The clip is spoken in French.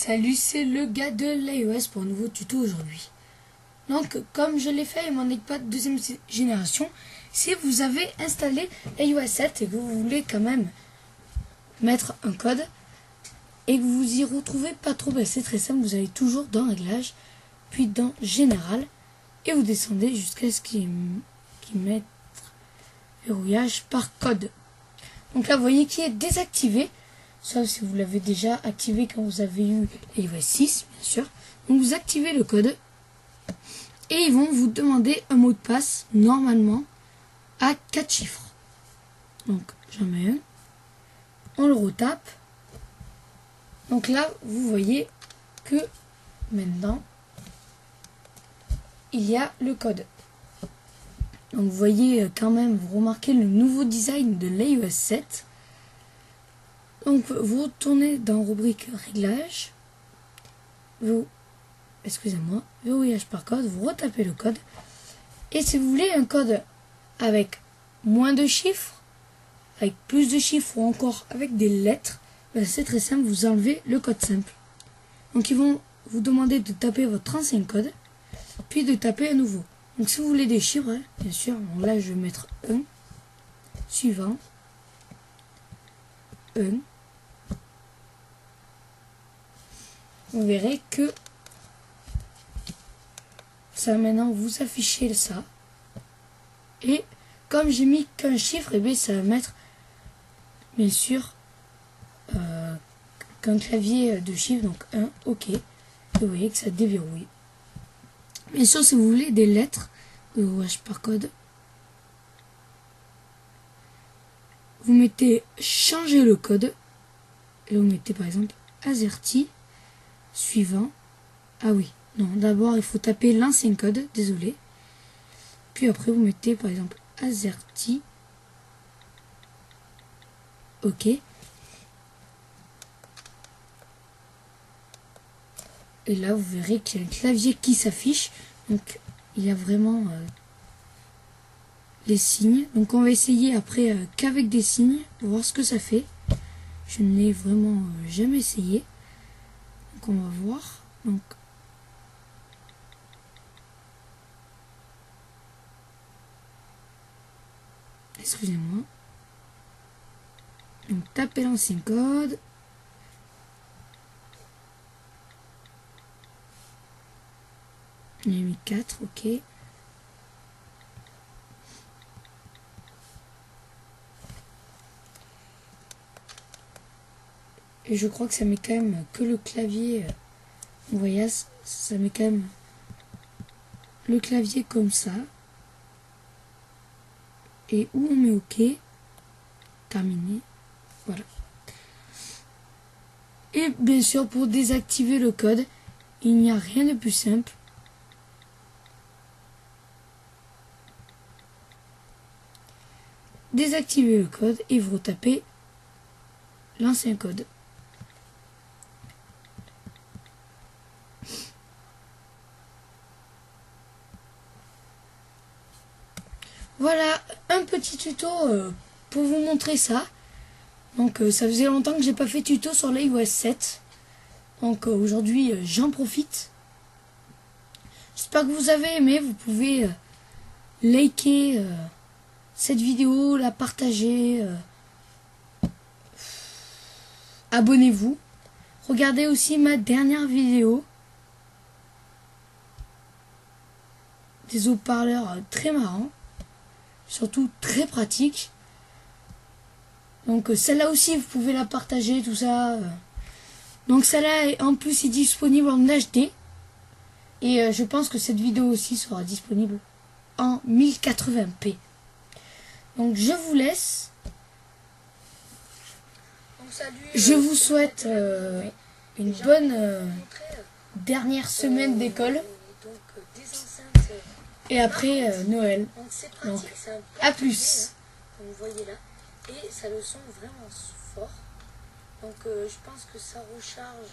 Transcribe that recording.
Salut, c'est le gars de l'iOS pour un nouveau tuto aujourd'hui. Donc, comme je l'ai fait avec mon iPad deuxième génération, si vous avez installé iOS 7 et que vous voulez quand même mettre un code et que vous y retrouvez pas trop, ben c'est très simple, vous allez toujours dans Réglages, puis dans Général et vous descendez jusqu'à ce qu'il mette verrouillage par code. Donc là, vous voyez qu'il est désactivé. Sauf si vous l'avez déjà activé quand vous avez eu iOS 6, bien sûr. Donc vous activez le code et ils vont vous demander un mot de passe, normalement, à 4 chiffres. Donc j'en mets un. On le retape. Donc là, vous voyez que maintenant, il y a le code. Donc vous voyez quand même, vous remarquez le nouveau design de l'iOS 7. Donc vous retournez dans rubrique réglages, verrouillage par code, vous retapez le code. Et si vous voulez un code avec moins de chiffres, avec plus de chiffres ou encore avec des lettres, ben c'est très simple, vous enlevez le code simple. Donc ils vont vous demander de taper votre ancien code, puis de taper à nouveau. Donc si vous voulez des chiffres, bien sûr, donc là je vais mettre 1, suivant, 1. Vous verrez que ça maintenant vous affichez ça. Et comme j'ai mis qu'un chiffre, et bien ça va mettre bien sûr qu'un clavier de chiffres, donc 1, ok. Et vous voyez que ça déverrouille. Bien sûr, si vous voulez des lettres, verrouillage par code, vous mettez changer le code. Et vous mettez par exemple AZERTY suivant. Ah oui, non, d'abord il faut taper l'ancien code, désolé. Puis après vous mettez par exemple AZERTY. Ok. Et là vous verrez qu'il y a un clavier qui s'affiche. Donc il y a vraiment les signes. Donc on va essayer après qu'avec des signes pour voir ce que ça fait. Je ne l'ai vraiment jamais essayé. Donc on va voir. Donc excusez-moi. Donc tapez l'ancien code. On a mis 4, ok. Et je crois que ça met quand même que le clavier. Vous voyez, ça met quand même le clavier comme ça. Et où on met OK. Terminé. Voilà. Et bien sûr, pour désactiver le code, il n'y a rien de plus simple. Désactivez le code et vous retapez l'ancien code. Voilà un petit tuto pour vous montrer ça. Donc ça faisait longtemps que j'ai pas fait tuto sur l'iOS 7. Donc aujourd'hui j'en profite. J'espère que vous avez aimé. Vous pouvez liker cette vidéo, la partager. Abonnez-vous. Regardez aussi ma dernière vidéo. Des haut-parleurs très marrants. Surtout très pratiques. Donc celle-là aussi, vous pouvez la partager, tout ça. Donc celle-là, en plus, est disponible en HD. Et je pense que cette vidéo aussi sera disponible en 1080p. Donc je vous laisse. Je vous souhaite une bonne dernière semaine d'école. Et après Noël. Donc à plus. Comme vous voyez là. Et ça le sent vraiment fort. Donc je pense que ça recharge